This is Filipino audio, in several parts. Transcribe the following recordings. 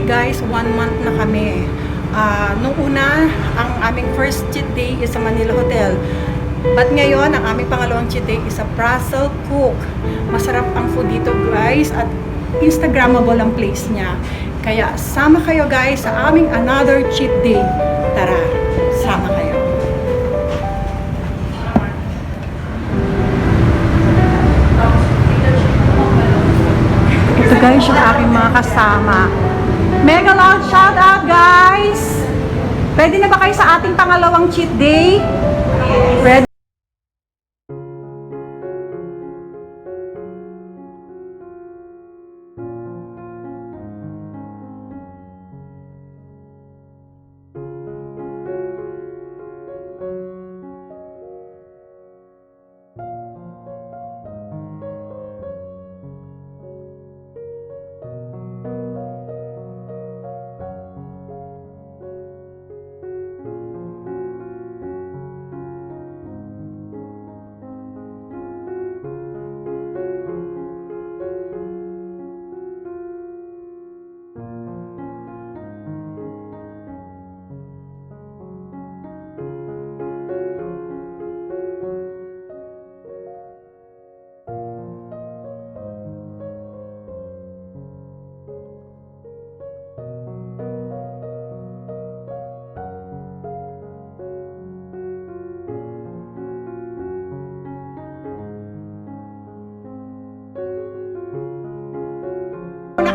guys, 1 month na kami. Nung una, ang aming first cheat day is sa Manila Hotel. But ngayon, ang aming pangalawang cheat day is sa Brussels Cook. Masarap ang food dito guys at Instagrammable ang place niya. Kaya sama kayo guys sa aming another cheat day. Tara, sama kayo. Ito guys yung aking mga kasama. Mega loud shout out guys! Ready na ba kayo sa ating pangalawang cheat day? Ready?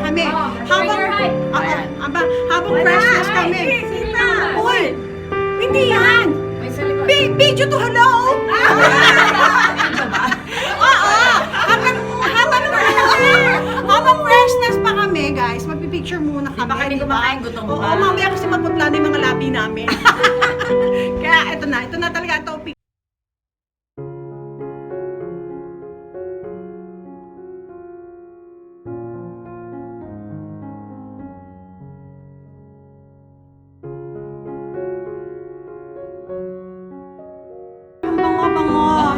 Kami. Habang freshness kami. Uy! Hindi yan! Video to hello! Oo! Habang freshness pa kami, guys, magpipicture muna kami. Baka hindi kumakain, gutom Oo, pa. mamaya kasi magpaplano yung mga labi namin. Kaya ito na talaga ang topic.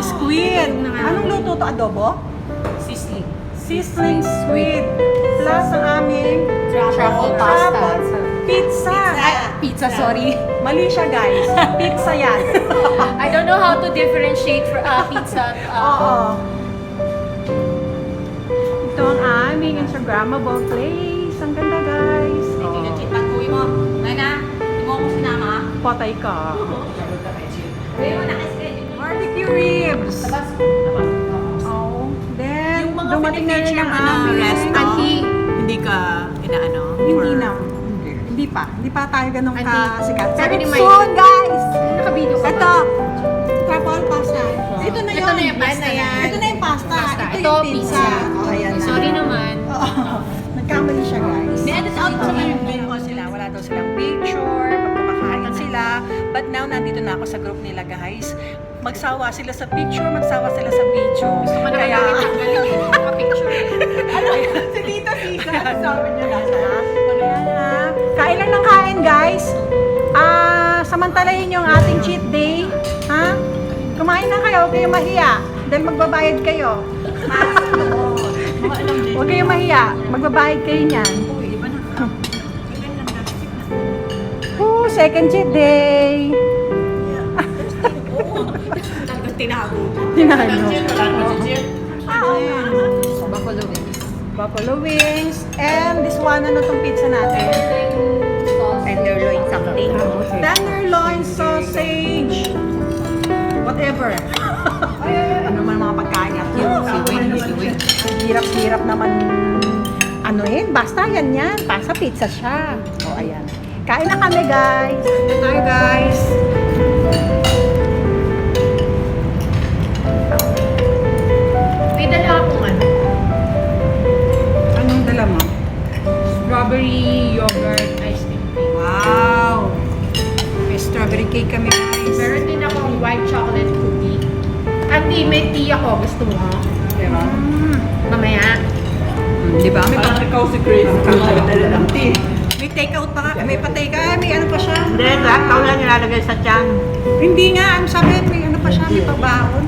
Squid. Anong luto to? Adobo? Sisling. Sizzling squid. Plus ang aming Truffle pasta. Pizza. Pizza, sorry. Mali siya guys. Pizza yan. I don't know how to differentiate for pizza. Oo. Ito ang aming Instagrammable place. Ang ganda guys. Pag-uwi mo. Nana, hindi mo ako sinama. Patay ka. Uwi mo na kasi. Barbecue ribs. Oh. Then, dumating na rin ang aming Auntie. Hindi ka inaano? Hindi na. Hindi pa tayo ganun kasikat. Sabi ni Pero Mike. soon, guys! Nakabidyo ka Ito, ba? truffle pasta. Ito na yun. Ito na yung pasta yan. Ito na yung pasta. Pasta. Ito Ito, yung pizza. pizza. Oh, ayan na. Sorry naman. Oo. Nagkamali siya, guys. Edit out ko na yung Ko sila, wala daw silang picture, pag kumakain sila. But now, nandito na ako sa group nila, guys. Magsawa sila sa picture, magsawa sila sa video. Gusto ka na Kaya, ang galing eh. Nakapicture eh. si Tita Sisa, sabi niya na. Kain lang ng kain, guys. Samantalahin yung ating cheat day. Ha? Kumain na kayo, huwag kayong mahiya. Dahil magbabayad kayo. Huwag kayong mahiya. Magbabayad kayo niyan. Second cheat day. Tinago. Buffalo wings. Buffalo wings. And this one, ano tong pizza natin? Tenderloin something. Tenderloin sausage. Whatever. Ano man mga pagkain natin. Hirap-hirap naman. Ano basta yan. Pasta pizza siya. O, ayan. Kain na kami, guys. Kain tayo, guys. May dala akong ano. Anong dala mo? Strawberry yogurt ice cream cake. Wow! May strawberry cake kami, guys. Meron din akong white chocolate cookie. Auntie, may tea ako. Gusto mo? Diba? Mamaya. Di ba? May Parang ikaw si Chris. Dala ng tea. May take out pa ka. May patay ka. May ano pa siya. Hindi, lahat ikaw lang nilalagay sa tiyan. Hindi nga. Ano sabi? May ano pa siya. May pabaon.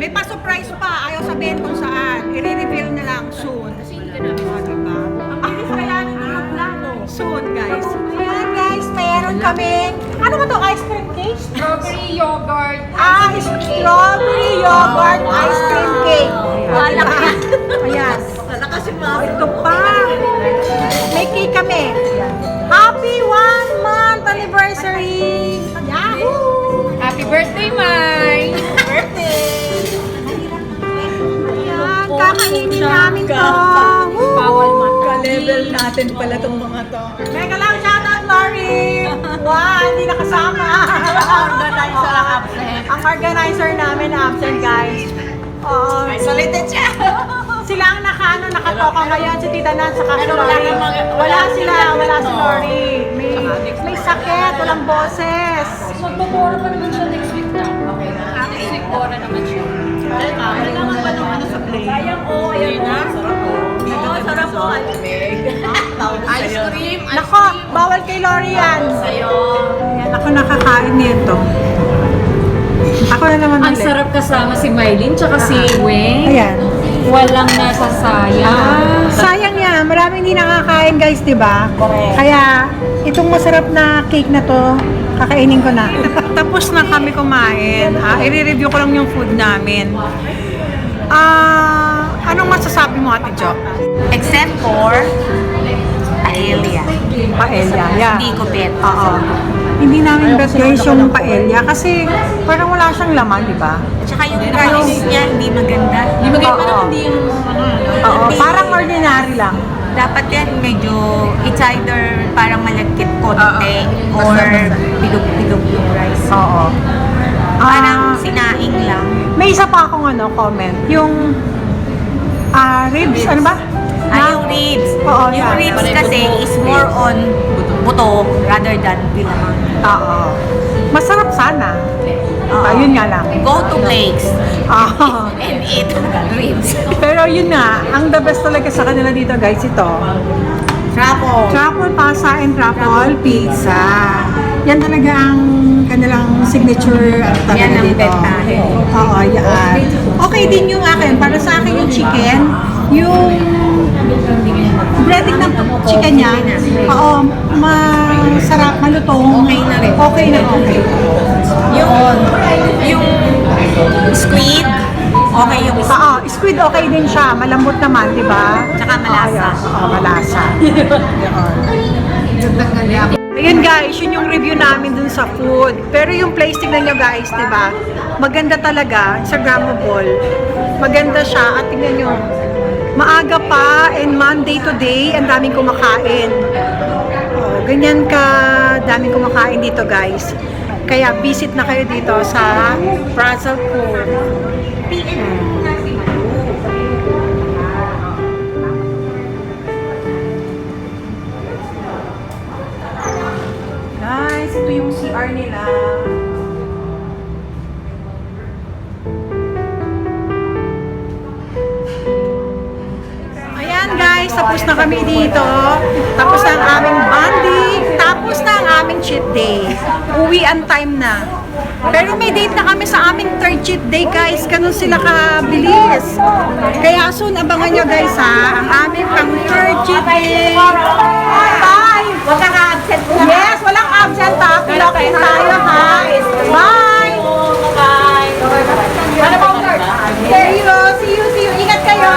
May pa-surprise pa. Ayaw sabihin kung saan. I-reveal na lang soon. Diba? Ang bilis kaya ninyo yung plano. Soon, guys. Ayan, guys. Meron kaming... Ano ba to? Ice cream cake? Strawberry yogurt. Strawberry yogurt ice cream cake. Wala ka. Ayan. Wala kasi mga... Ito pa. May cake kami. Happy 1 month anniversary! Yahoo! Happy birthday, Mai! Ayan, kakainin namin to. Bawal mata. Ka-level natin pala itong mga to. Mega lang, shoutout, Lori! Wow, hindi nakasama. Organizer ang absent. Ang organizer namin absent, guys. Oo. Isolated siya. Sila ang nakatoka ngayon, si Tita Nan, saka si Pero wala Lori. kang mga- Wala sila, wala si Lori. May sakit, walang boses. Magbabora pa naman siya next week na. Okay na. Next week, bora naman siya. Kailangan pa nung ano sa play. Sayang, oh, ayan na. Oo, sarap po. Ice cream, ice Nako, bawal kay Lori yan. sa'yo. Ayan, ako nakakain nito. Ako na naman Ang ulit. sarap kasama si Mylene tsaka si Weng. Ayan. Walang nasasayang. Sayang yan. Maraming hindi nakakain, guys, di ba? Correct. Kaya, itong masarap na cake na to, kakainin ko na. Tapos na kami kumain. I-review ko lang yung food namin. Anong masasabi mo, Ate Jo? Except for paella. Paella, yeah. Hindi ko bet. Oo. Hindi namin bet guys yung paella kasi parang wala siyang laman, di ba? Tsaka yung rice niya hindi maganda. Di ba Oo. parang hindi yung Oo, parang ordinary lang. Dapat yan medyo, it's either parang malagkit konti or bilog-bilog yung rice. Oo. Parang sinaing lang. May isa pa akong comment. Yung ribs, ano ba? Yung ribs. Oo, Yung yan. ribs kasi is more on buto rather than bilamang. Oo. Masarap sana. Yun nga lang. Go to place Oo. and eat ribs. Pero yun nga, ang the best talaga sa kanila dito guys, ito. Truffle. Truffle pasta and truffle pizza. Yan talaga ang kanilang signature talaga Yan ang dito. bentahe. Oo, yan. Okay din yung akin. Para sa akin yung chicken, yung breading ng chicken niya, oo, masarap, malutong. Okay na rin. Okay na okay. Yung squid, okay yung squid. Oo, squid okay din siya. Malambot naman, di ba? Tsaka malasa. Oo, malasa. Ayun guys, yun yung review namin dun sa food. Pero yung place, tignan nyo guys, di ba? Maganda talaga, Instagrammable. Maganda siya at tignan nyo. Maaga pa and Monday to day, ang daming kumakain. Oh, ganyan ka, daming kumakain dito guys. Kaya visit na kayo dito sa Prazel Court. Guys, ito yung CR nila. Ayan guys, tapos na kami dito. Tapos na ang aming bonding. Tapos na ang aming cheat day. Uwian time na. Pero may date na kami sa aming third cheat day guys. Ganun sila kabilis. Kaya soon abangan nyo guys ha. Ang aming pang third cheat day. Bye! Huwag kang absent po. Yes, walang absent ha. Pilokin tayo ha. Bye! Bye. Ano ba, See you. Ingat kayo.